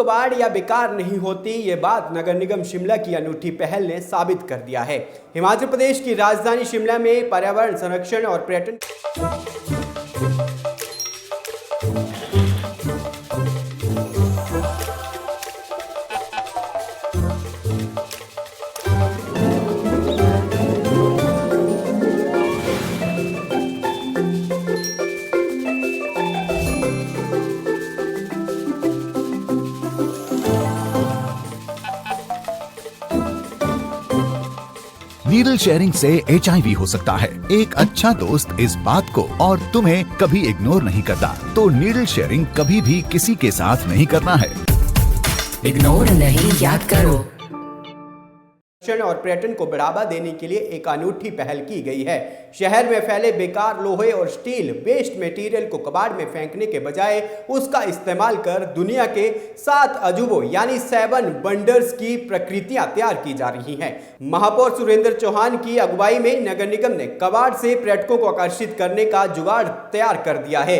कबाड़ या बेकार नहीं होती, ये बात नगर निगम शिमला की अनूठी पहल ने साबित कर दिया है। हिमाचल प्रदेश की राजधानी शिमला में पर्यावरण संरक्षण और पर्यटन नीडल शेयरिंग से HIV हो सकता है। एक अच्छा दोस्त इस बात को और तुम्हें कभी इग्नोर नहीं करता, तो नीडल शेयरिंग कभी भी किसी के साथ नहीं करना है। इग्नोर नहीं, याद करो। और पर्यटन को बढ़ावा देने के लिए एक अनूठी पहल की गई है। शहर में फैले बेकार लोहे और स्टील वेस्ट मटेरियल को कबाड़ में फेंकने के बजाय उसका इस्तेमाल कर दुनिया के 7 अजूबों यानी 7 वंडर्स की प्रकृतियां तैयार की जा रही हैं। महापौर सुरेंद्र चौहान की अगुवाई में नगर निगम ने कबाड़ से पर्यटकों को आकर्षित करने का जुगाड़ तैयार कर दिया है।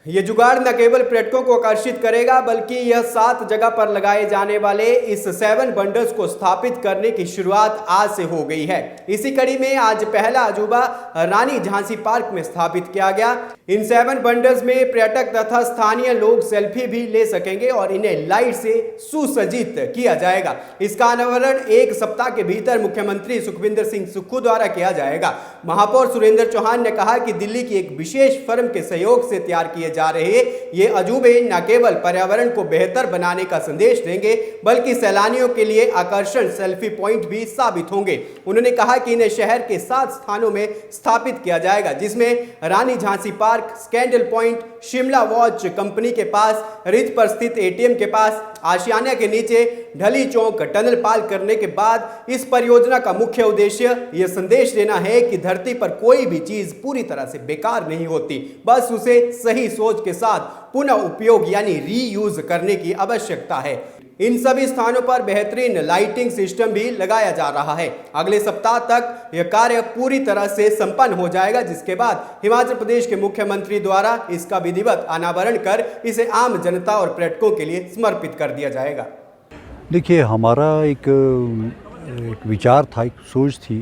ये जुगाड़ न केवल पर्यटकों को आकर्षित करेगा, बल्कि यह 7 जगह पर लगाए जाने वाले इस 7 बंडर्स को स्थापित करने की शुरुआत आज से हो गई है। इसी कड़ी में आज पहला अजूबा रानी झांसी पार्क में स्थापित किया गया। इन 7 बंडर्स में पर्यटक तथा स्थानीय लोग सेल्फी भी ले सकेंगे और इन्हें लाइट से सुसज्जित किया जाएगा। इसका अनावरण 1 सप्ताह के भीतर मुख्यमंत्री सुखविंदर सिंह सुक्खू द्वारा किया जाएगा। महापौर सुरेंद्र चौहान ने कहा कि दिल्ली की एक विशेष फर्म के सहयोग से तैयार किए जा रहे ये अजूबे न केवल पर्यावरण को बेहतर बनाने का संदेश देंगे, बल्कि सैलानियों के लिए आकर्षण सेल्फी पॉइंट भी साबित होंगे। उन्होंने कहा कि इन्हें शहर के 7 स्थानों में स्थापित किया जाएगा, जिसमें Rani Jhansi park, scandal point, Shimla watch company के पास, रिज पर स्थित ATM के पास, आशियाना के नीचे ढली चौक टनल पाल करने के बाद इस परियोजना का मुख्य उद्देश्य यह संदेश देना है कि धरती पर कोई भी चीज पूरी तरह से बेकार नहीं होती, बस उसे सही सोच के साथ पुनः उपयोग यानी रीयूज करने की आवश्यकता है। इन सभी स्थानों पर बेहतरीन लाइटिंग सिस्टम भी लगाया जा रहा है। अगले सप्ताह तक यह कार्य पूरी तरह से संपन्न हो जाएगा, जिसके बाद हिमाचल प्रदेश के मुख्यमंत्री द्वारा इसका विधिवत अनावरण कर इसे आम जनता और पर्यटकों के लिए समर्पित कर दिया जाएगा। देखिए, हमारा एक विचार था, एक सोच थी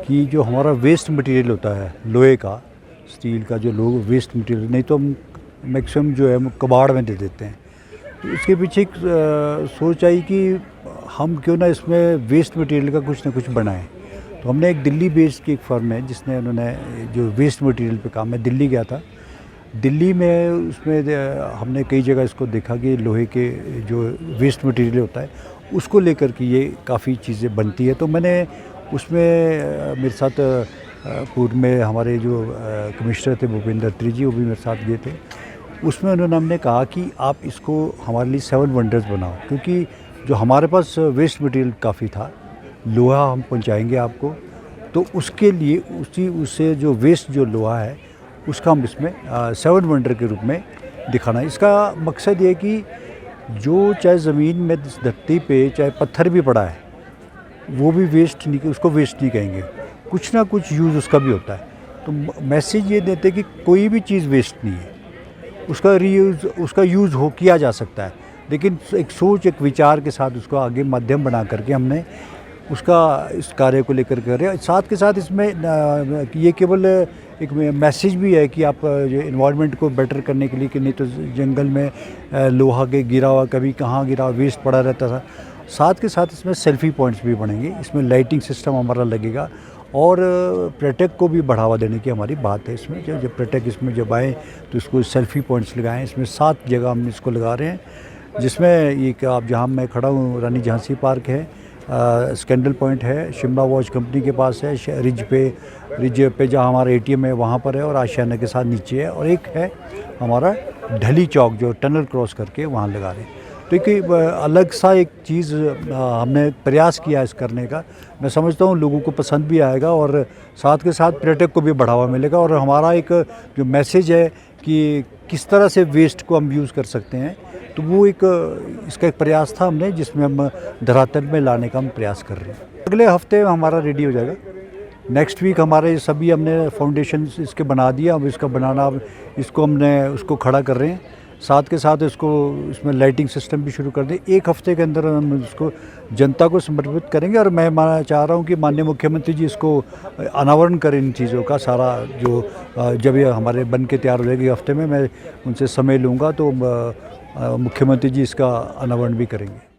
कि जो हमारा वेस्ट मटेरियल होता है लोहे का, स्टील का, जो लोग वेस्ट मटेरियल नहीं तो हम मैक्सिमम जो है कबाड़ में दे देते हैं। तो इसके पीछे एक सोच आई कि हम क्यों ना इसमें वेस्ट मटेरियल का कुछ ना कुछ बनाएं। तो हमने एक दिल्ली बेस्ड की एक फर्म है जिसने उन्होंने जो वेस्ट मटेरियल पे काम, मैं दिल्ली गया था, दिल्ली में उसमें हमने कई जगह इसको देखा कि लोहे के जो वेस्ट मटेरियल होता है उसको लेकर के ये काफ़ी चीज़ें बनती है। तो मैंने उसमें मेरे साथ पूर्व में हमारे जो कमिश्नर थे भूपेंद्र त्री जी, वो भी मेरे साथ गए थे। उसमें उन्होंने हमने कहा कि आप इसको हमारे लिए 7 वंडर्स बनाओ, क्योंकि जो हमारे पास वेस्ट मटेरियल काफ़ी था, लोहा हम पहुंचाएंगे आपको, तो उसके लिए उससे जो वेस्ट जो लोहा है उसका हम इसमें 7 वंडर के रूप में दिखाना है। इसका मकसद ये कि जो चाहे ज़मीन में धरती पे चाहे पत्थर भी पड़ा है वो भी वेस्ट नहीं, उसको वेस्ट नहीं कहेंगे, कुछ ना कुछ यूज़ उसका भी होता है। तो मैसेज ये देते कि कोई भी चीज़ वेस्ट नहीं है, उसका रीयूज़, उसका यूज़ हो किया जा सकता है, लेकिन एक सोच, एक विचार के साथ उसको आगे माध्यम बना करके हमने उसका इस कार्य को लेकर कर रहे हैं। साथ के साथ इसमें ये केवल एक मैसेज भी है कि आप जो इन्वायरमेंट को बेटर करने के लिए, कि नहीं तो जंगल में लोहा के गिरा हुआ, कभी कहाँ गिरा हुआ वेस्ट पड़ा रहता था। साथ के साथ इसमें सेल्फी पॉइंट्स भी बनेंगे, इसमें लाइटिंग सिस्टम हमारा लगेगा और पर्यटक को भी बढ़ावा देने की हमारी बात है। इसमें जब पर्यटक इसमें जब आए तो इसको सेल्फी पॉइंट्स लगाएं। इसमें 7 जगह हम इसको लगा रहे हैं, जिसमें एक आप जहाँ मैं खड़ा हूँ रानी झांसी पार्क है, स्कैंडल पॉइंट है, शिमला वॉच कंपनी के पास है, रिज पे जहाँ हमारा ATM है वहाँ पर है, और आशियाना के साथ नीचे है, और एक है हमारा ढली चौक जो टनल क्रॉस करके वहाँ लगा रहे हैं। तो एक अलग सा एक चीज़ हमने प्रयास किया इस करने का। मैं समझता हूँ लोगों को पसंद भी आएगा और साथ के साथ पर्यटक को भी बढ़ावा मिलेगा। और हमारा एक जो मैसेज है कि किस तरह से वेस्ट को हम यूज़ कर सकते हैं, तो वो एक इसका एक प्रयास था हमने, जिसमें हम धरातल में लाने का हम प्रयास कर रहे हैं। अगले हफ्ते हमारा रेडी हो जाएगा। नेक्स्ट वीक हमारे सभी हमने फाउंडेशन इसके बना दिया। अब इसका बनाना, अब इसको हमने उसको खड़ा कर रहे हैं। साथ के साथ इसको इसमें लाइटिंग सिस्टम भी शुरू कर दें। 1 हफ्ते के अंदर हम इसको जनता को समर्पित करेंगे और मैं चाह रहा हूँ कि माननीय मुख्यमंत्री जी इसको अनावरण करें इन चीज़ों का सारा जो जब ये हमारे बन के तैयार हो जाएगी हफ्ते में, मैं उनसे समय लूँगा तो मुख्यमंत्री जी इसका अनावरण भी करेंगे।